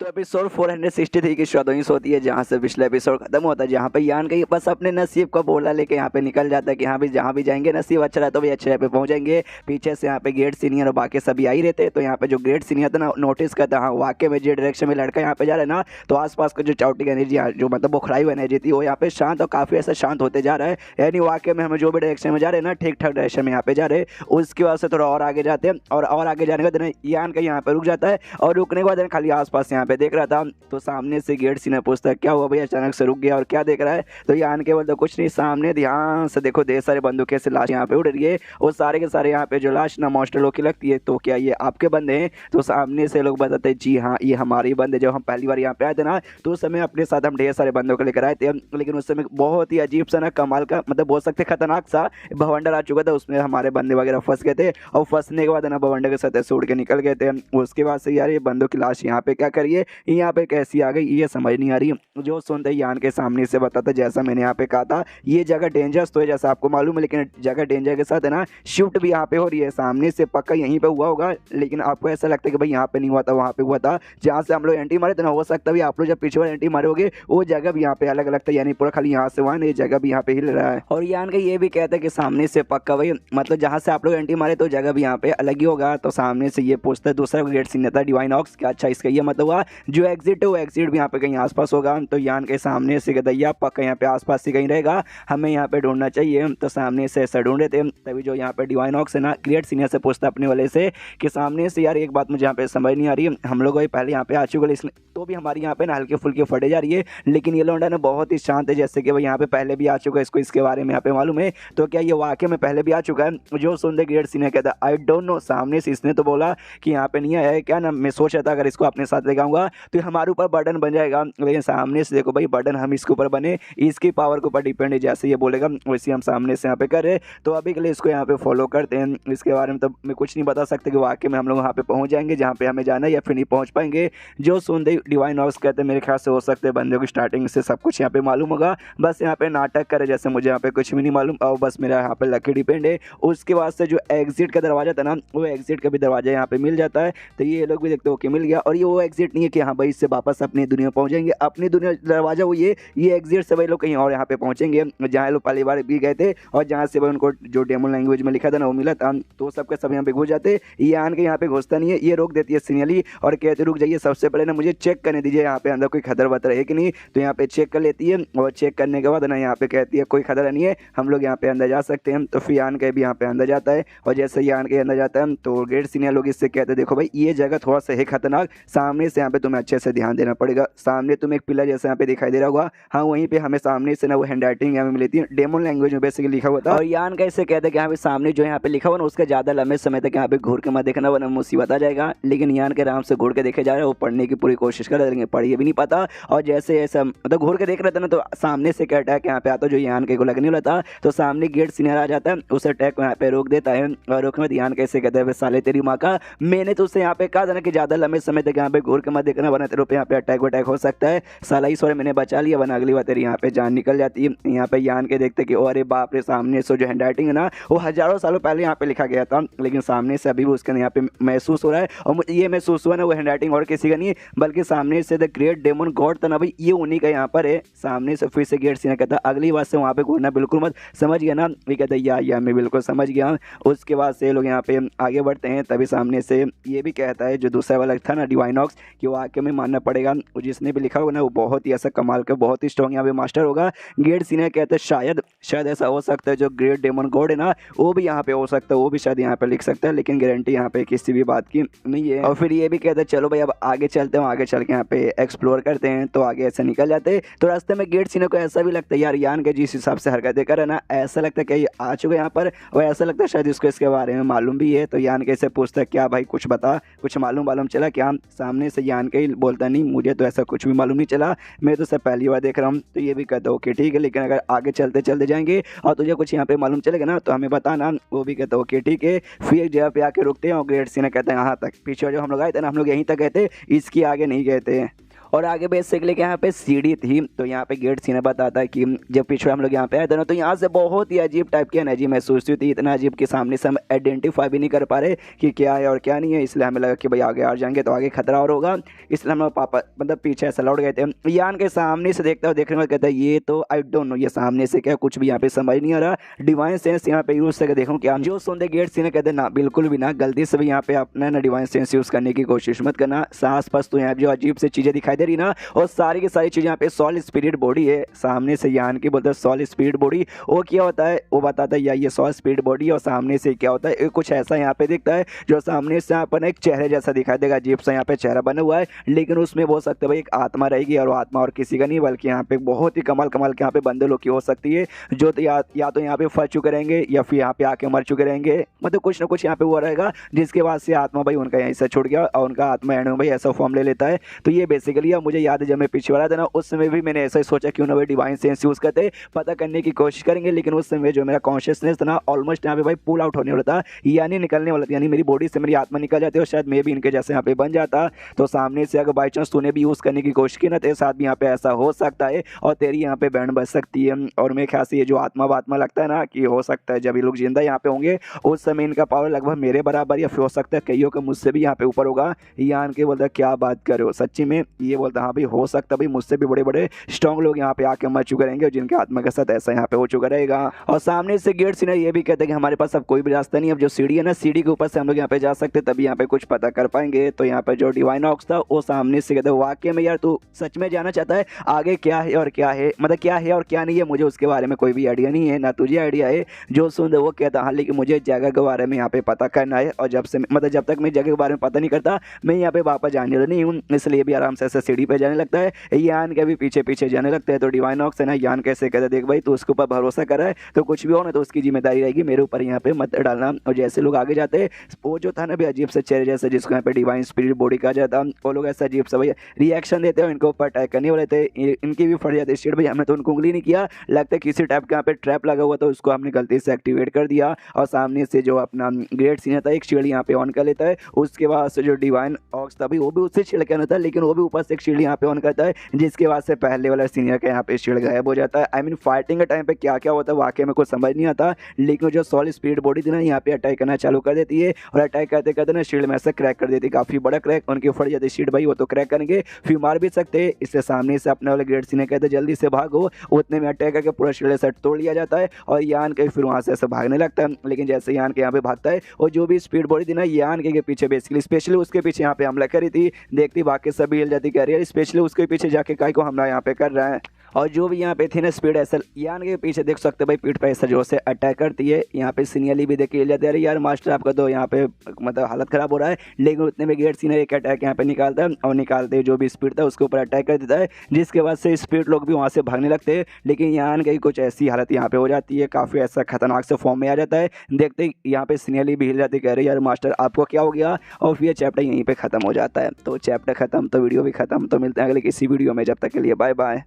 तो एपिसोड 463 की शुरुआत होती है जहाँ से पिछला एपिसोड खत्म होता है, जहाँ पे यान का ये बस अपने नसीब का बोला लेके यहाँ पे निकल जाता है कि हाँ भी जहाँ भी जाएंगे नसीब अच्छा रहता है भाई अच्छे पे पहुंचेंगे। पीछे से यहाँ पे ग्रेट सीनियर और बाकी सभी आ ही रहते, तो यहाँ पे जो ग्रेट सीनियर था ना नोटिस करता हाँ वाकई में जो डायरेक्शन में लड़का यहाँ पे जा रहा है ना, तो आसपास का जो चाउटिक एनर्जी जो मतलब बुखराई हुई एनर्जी थी वो यहाँ पे शांत और काफी ऐसा शांत होते जा रहा है। यानी वाकई में हमें जो भी डायरेक्शन में जा रहे हैं ना ठीक ठाक डायरेक्शन में यहाँ पे जा रहे हैं। उसके बाद से थोड़ा और आगे जाते हैं और आगे जाने के बाद यान का यहाँ पे रुक जाता है और रुकने के बाद खाली आसपास यहाँ पे देख रहा था, तो सामने से गेट सीने पूछता है क्या हुआ भाई अचानक से रुक गया और क्या देख रहा है। तो यान के बोलता कुछ नहीं, सामने ध्यान से देखो ढेर सारे बंदूकें से लाश यहाँ पे उड़ रही है और सारे के सारे यहाँ पे जो लाश ना मॉन्स्टर लोग की लगती है। तो क्या ये आपके बंदे हैं? तो सामने से लोग बताते हैं जी हाँ ये हमारे ही बंदे। जब हम पहली बार यहाँ पे आए थे ना तो उस समय अपने साथ हम ढेर सारे बंदों को लेकर आए थे, लेकिन उस समय बहुत ही अजीब सा ना कमाल का मतलब बोल सकते खतरनाक सा भवंडर आ चुका था, उसमें हमारे बंदे वगैरह फंस गए थे और फंसने के बाद ना भवंडर के साथ ऐसे उड़ के निकल गए थे। उसके बाद से यार ये बंदों की लाश यहाँ पे क्या करिए, यहाँ पे कैसी आ गई ये समझ नहीं आ रही। जो सुनते ही यान के सामने से बताता जैसा मैंने यहाँ पे कहा था ये जगह डेंजरस तो है जैसा आपको मालूम है, लेकिन जगह डेंजर के साथ है ना शिफ्ट भी यहाँ पे हो रही है। सामने से पक्का यहीं पे हुआ होगा, लेकिन आपको ऐसा लगता है कि भाई यहाँ पे नहीं हुआ था वहाँ पे हुआ था। जहाँ से हम लोग एंटी मारे थे ना, हो सकता है आप लोग जब पीछे वाले एंटी मारे होगे वो जगह भी यहाँ पे अलग अलग था, यानी पूरा खाली यहाँ से वहाँ ये जगह भी यहाँ पे हिल रहा है। और यान का ये भी कहता है कि सामने से पक्का भाई मतलब जहाँ से आप लोग एंटी मारे तो जगह भी यहाँ पे अलग ही होगा। तो सामने से ये पूछता है दूसरा ग्रेट सीन था डिवाइन ऑक्स क्या, अच्छा इसका ये मतलब हुआ जो एग्जिट है वो एग्जिट भी यहाँ पे कहीं आसपास होगा। तो यान के सामने से दैया पक्का यहाँ पे आसपास ही कहीं रहेगा, हमें यहाँ पे ढूंढना चाहिए। तो सामने से ऐसा ढूंढ रहे थे, तभी जो यहाँ पे डिवाइन ऑक्स है ना ग्रेट सीनियर से पूछता अपने वाले से कि सामने से यार एक बात मुझे यहाँ पे समझ नहीं आ रही है, हम लोग पहले यहाँ पे आ चुके इसलिए तो भी हमारी यहाँ पे ना हल्के फुल्के फटे जा रही है, लेकिन ये लौंडा ना बहुत ही शांत है जैसे कि भाई यहाँ पे पहले भी आ चुका है, इसको इसके बारे में यहाँ पे मालूम है। तो क्या ये वाकई में पहले भी आ चुका है? जो सुनते ग्रेट सीनियर कहता है आई डोंट नो। सामने से इसने तो बोला कि यहाँ पे नहीं आया है क्या ना, मैं सोच रहा था अगर इसको अपने साथ ले जाऊंगा तो हमारे ऊपर बर्डन बन जाएगा, लेकिन सामने से देखो भाई बर्डन हम इसके ऊपर बने, इसकी पावर के ऊपर डिपेंड है, जैसे ये बोलेगा वैसे हम सामने से यहाँ पे कर रहे। तो अभी के लिए इसको यहाँ पे फॉलो करते हैं, इसके बारे में तो मैं कुछ नहीं बता सकता कि वाकई में हम लोग वहाँ पे पहुँच जाएंगे जहाँ पे हमें जाना है या फिर नहीं पहुँच पाएंगे। जो सुनते डिवाइन ऑक्स कहते हैं मेरे ख्याल से हो सकते हैं बंदे को स्टार्टिंग से सब कुछ यहाँ पे मालूम होगा, बस यहाँ पे नाटक करे जैसे मुझे यहाँ पे कुछ भी नहीं मालूम और बस मेरा यहाँ पे लकी डिपेंड है। उसके बाद से जो एग्जिट का दरवाजा था ना वो एग्जिट का भी दरवाजा यहाँ पे मिल जाता है, तो ये लोग भी देखते हो कि मिल गया। और ये वो एग्जिट नहीं है कि हाँ भाई इससे वापस अपनी दुनिया पहुँचेंगे, अपनी दुनिया दरवाजा वो ये एग्जिट से भाई लोग कहीं और यहाँ पे पहुँचेंगे जहाँ लोग पहली बार भी गए थे और जहाँ से भाई उनको जो डेमन लैंग्वेज में लिखा था ना वो मिला था, तो सबके सब यहाँ पे घुस जाते। ये आन के यहाँ पे घुसता नहीं है, ये रोक देती है सीनियरली और कहते रुक जाइए सबसे पहले ना मुझे चेक करने दीजिए यहाँ पे अंदर कोई खतरा वतरा है कि नहीं। तो यहाँ पे चेक कर लेती है और चेक करने के बाद ना यहाँ पे कहती है कोई खतरा नहीं है, हम लोग यहाँ पे अंदर जा सकते हैं। तो फिर यान के भी यहाँ पे अंदर जाता है और जैसे ही यान के अंदर जाता है तो ग्रेट सीनियर लोग इससे कहते हैं देखो भाई ये जगह थोड़ा सा है खतरनाक, सामने से यहाँ पे तुम्हें अच्छे से ध्यान देना पड़ेगा। सामने तुम्हें एक पिलर जैसे यहाँ पे दिखाई दे रहा होगा, हाँ वहीं पे हमें सामने से ना वो हैंड राइटिंग यहाँ पे मिली थी, डेमन लैंग्वेज में बेसिकली लिखा हुआ था। और यान कैसे कहते हैं कि यहाँ पे सामने जो यहाँ पे लिखा हुआ ना उसका ज्यादा लंबे समय तक यहाँ पे घूर के मत देखना वरना मुसीबत आ जाएगा। लेकिन यान के आराम से घूर के देखे जा रहे हैं, वो पढ़ने की पूरी कोशिश कर रहे हैं, पढ़िए भी नहीं पता। और जैसे ऐसा मतलब घूर के देख रहे थे ना तो सामने से क्या अटैक यहाँ पे आता जो यान के को लगने वाला था, तो सामने गेट सीनियर आ जाता है, उस अटैक को यहाँ पे रोक देता है। और रोकने में यान कैसे कहते हैं साले तेरी माँ का, मैंने तो उससे यहाँ पे कहा था ना कि ज्यादा लंबे समय तक यहाँ पे घूर के मत देखना वरना तेरे पे यहाँ पे अटैक वटैक हो सकता है। साला इस बार मैंने बचा लिया वरना अगली बार तेरी यहाँ पे जान निकल जाती है। यहाँ पे यान के देखते कि अरे बाप रे सामने से जो हैंड राइटिंग है ना वो हजारों सालों पहले यहाँ पे लिखा गया था, लेकिन सामने से अभी भी उसके यहाँ पे महसूस हो रहा है। और मुझे ये महसूस हुआ ना वो हैंड राइटिंग और किसी का नहीं है बल्कि सामने से द ग्रेट डेमन गॉड था ना भाई ये उन्हीं का यहाँ पर है। सामने से फिर से गेट सीनियर कहता अगली बार से वहाँ पे घूरना बिल्कुल मत, समझ गया ना? ये कहता या मैं बिल्कुल समझ गया। उसके बाद से लोग यहाँ पे आगे बढ़ते हैं, तभी सामने से ये भी कहता है जो दूसरा वाला था ना डिवाइन ऑक्स कि वो आके में मानना पड़ेगा जिसने भी लिखा होगा ना वो बहुत ही ऐसा कमाल का बहुत ही स्ट्रॉन्ग यहाँ पे मास्टर होगा। गेट सीनियर कहते हैं शायद ऐसा हो सकता है जो ग्रेट डेमन गॉड है ना वो भी यहाँ पे हो सकता है, वो भी शायद यहाँ पे लिख सकता है, लेकिन गारंटी यहाँ पे किसी भी बात की नहीं है। और फिर ये भी कहते हैं चलो भाई अब आगे चलते हैं, आगे चल के यहाँ पे एक्सप्लोर करते हैं। तो आगे ऐसे निकल जाते हैं तो रास्ते में गेट सीनियर को ऐसा भी लगता है यार यान के जिस हिसाब से हरकतें कर रहा है ना ऐसा लगता है कि ये आ चुके यहाँ पर और ऐसा लगता है शायद इसको इसके बारे में मालूम भी है। तो यान कैसे पूछता है क्या भाई कुछ बता, कुछ मालूम चला क्या? सामने से यान के ही बोलता नहीं मुझे तो ऐसा कुछ भी मालूम नहीं चला, मैं तो सब पहली बार देख रहा हूँ। तो ये भी कहता है ओके ठीक है, लेकिन अगर आगे चलते चलते जाएंगे और तुझे कुछ यहाँ पे मालूम चलेगा ना तो हमें बताना। वो भी कहता है ओके ठीक है। फिर एक जगह पे आके रुकते हैं और ग्रेट सीनियर कहते हैं यहाँ तक, पीछे जो हम लोग आए थे ना हम लोग यहीं तक गए थे, इसकी आगे नहीं गए थे। और आगे बेसिकली यहाँ पे सीढ़ी थी, तो यहाँ पे गेट सीने बताता है कि जब पीछे हम लोग यहाँ पे आए थे ना, तो यहाँ से बहुत ही अजीब टाइप की एनर्जी महसूस हुई थी, इतना अजीब कि सामने से हम आइडेंटिफाई भी नहीं कर पा रहे कि क्या है और क्या नहीं है। इसलिए हमें लगा कि भाई आगे आ जाएंगे तो आगे खतरा और होगा, इसलिए हम लोग पापा मतलब पीछे ऐसा लौट गए थे। यान के सामने से देखता हुआ देखने में कहता है ये तो आई डोंट नो, ये सामने से क्या कुछ भी यहाँ पे समझ नहीं आ रहा, डिवाइन सेंस यहाँ पे यूज करके देखूँ क्या। जो सुनते गेट सीने कहते ना बिल्कुल भी ना, गलती से भी यहाँ पे अपना ना डिवाइन सेंस यूज करने की कोशिश मत करना। आस पास तो यहाँ जो अजीब से चीजें दिखाई दे रही ना, और सारी की सारी चीजें यहाँ पे सॉल स्पिरिट बॉडी है। सामने से यान की बोलते हैं सॉल स्पिरिट बॉडी, वो क्या होता है वो बताता है या ये सॉल स्पिरिट बॉडी, और सामने से क्या होता है कुछ ऐसा यहाँ पे दिखता है जो सामने से यहाँ पर एक चेहरे जैसा दिखाई देगा, अजीब सा यहाँ पे चेहरा बना हुआ है, लेकिन उसमें हो सकता है भाई एक आत्मा रहेगी, और आत्मा और किसी का नहीं बल्कि यहाँ पे बहुत ही कमाल कमाल के यहाँ पे बंदे लोग की हो सकती है, जो तो या तो यहाँ पे फंस चुके रहेंगे या फिर यहाँ पे आके मर चुके रहेंगे, मतलब कुछ ना कुछ यहाँ पे हुआ रहेगा, जिसके बाद से आत्मा भाई उनका यहीं से छूट गया और उनका आत्मा एंड में भाई ऐसा फॉर्म ले लेता है। तो ये बेसिकली मुझे याद है जब मैं पीछे वाला था ना, उस समय भी मैंने ऐसा ही सोचा क्यों ना भाई डिवाइन सेंस यूज करते, पता करने की कोशिश करेंगे, लेकिन उस समय जो मेरा कॉन्शियसनेस था ना ऑलमोस्ट यहाँ पे भाई पुल आउट होने वाला था, यानी निकलने वाला था, यानी मेरी बॉडी से मेरी आत्मा निकल जाती है और शायद मैं भी इनके जैसे यहाँ पे बन जाता। तो सामने से अगर बाई चांस तूने भी यूज करने की कोशिश की ना, तेरे साथ भी यहाँ पे ऐसा हो सकता है और तेरी यहाँ पे बैंड बच सकती है। और मेरे ख्याल से ये जो आत्मा लगता है ना कि हो सकता है जब ये लोग जिंदा यहाँ पे होंगे उस समय इनका पावर लगभग मेरे बराबर या फिर हो सकता है कईयों का मुझसे भी यहाँ पे ऊपर होगा। यान के बोलता क्या बात कर रहे हो सच्ची में, ये बोलता हाँ भाई हो सकता है भाई मुझसे भी बड़े बड़े स्ट्रॉन्ग लोग यहाँ पे आके मर चुके रहेंगे और जिनके आत्मा के साथ ऐसा यहाँ पे हो चुका रहेगा। और सामने से गेट सीनर ये भी कहते हैं कि हमारे पास अब कोई भी रास्ता नहीं, अब जो सीढ़ी है ना सीढ़ी के ऊपर से हम लोग यहाँ पे जा सकते तभी यहाँ पे कुछ पता कर पाएंगे। तो यहाँ पे जो डिवाइन ऑक्स था वो सामने से कहते वाकई में यार तू सच में जाना चाहता है आगे क्या है और क्या है, मतलब क्या है और क्या नहीं है, मुझे उसके बारे में कोई भी आइडिया नहीं है, ना तुझे आइडिया है। जो सुन वो कहता हाँ लेकिन मुझे जगह के बारे में यहाँ पे पता करना है, और जब से मतलब जब तक मैं जगह के बारे में पता नहीं करता मैं यहाँ पे वापस जाने वाला नहीं हूँ, इसलिए भी आराम से ऐसे सीढ़ी पे जाने लगता है। यान के भी पीछे पीछे जाने लगता है। तो डिवाइन ऑक्स है ना यान कैसे कहता देख भाई तू उसके ऊपर भरोसा कर रहा है तो कुछ भी हो ना तो उसकी जिम्मेदारी रहेगी, मेरे ऊपर यहाँ पे मत डालना। और जैसे लोग आगे जाते हैं वो जो था ना भी अजीब से चेहरे जैसे जिसको यहाँ पे डिवाइन स्पिरिट बॉडी कहा जाता, वो लोग ऐसा अजीब सा भाई रिएक्शन देते हैं, इनके ऊपर अटैक करने वाले थे, इनकी भी फट जाती है भाई, हमने तो उनको उंगली नहीं किया, लगता है किसी टाइप का यहाँ पे ट्रैप लगा हुआ तो उसको हमने गलती से एक्टिवेट कर दिया। और सामने से जो अपना ग्रेट सीनियर था एक शील्ड यहाँ पे ऑन कर लेता है, उसके बाद से जो डिवाइन ऑक्स था भाई वो भी उससे शील्ड करना था, लेकिन वो भी ऊपर से एक शील्ड यहाँ पे ऑन करता है, जिसके बाद से पहले वाला सीनियर का यहाँ पे शील्ड गायब हो जाता है। आई मीन फाइटिंग के टाइम पे क्या क्या होता है वाकई में कुछ समझ नहीं आता, लेकिन जो सॉल स्पीड बॉडी थी ना यहाँ पे अटैक करना चालू कर देती है, और अटैक करते करते ना शील्ड में ऐसे क्रैक कर देती है, काफी बड़ा क्रैक, उनकी फट जाती है शील्ड भाई, वो तो क्रैक करेंगे फिर मार भी सकते हैं। इससे सामने से अपने वाले ग्रेट सीनियर कहते जल्दी से भागो, उतने में अटैक करके पूरा शील्ड सेट तोड़ लिया जाता है और यान के फिर वहाँ से ऐसे भागने लगता है। लेकिन जैसे यान के यहाँ पे भागता है और जो भी स्पीड बॉडी थी ना यान के पीछे बेसिकली स्पेशली उसके पीछे यहाँ पे हमला करी थी, देखती बाकी सभी हिल जाती कह रही है स्पेशली उसके पीछे जाके काय को हमला यहाँ पे कर रहा है। और जो भी यहाँ पे थी ना स्पीड ऐसा यान के पीछे देख सकते भाई पीठ पे ऐसा जोर से अटैक करती है। यहाँ पे सीनियरली भी देख के हिल जाते हैं यार मास्टर आपका तो यहाँ पे मतलब हालत खराब हो रहा है, लेकिन उतने में गेट सीनियर एक अटैक यहाँ पे निकालता है और निकालते जो भी स्पीड था उसके ऊपर अटैक कर देता है, जिसके बाद से स्पीड लोग भी वहाँ से भागने लगते हैं। लेकिन यान की कुछ ऐसी हालत यहाँ पे हो जाती है, काफ़ी ऐसा खतरनाक से फॉर्म में आ जाता है, देखते यहाँ पे सीनियरली भी हिल जाती कह रहे यार मास्टर आपको क्या हो गया, और फिर चैप्टर यहीं पर खत्म हो जाता है। तो चैप्टर खत्म तो वीडियो भी खत्म, तो मिलते हैं अगले किसी वीडियो में, जब तक के लिए बाय बाय।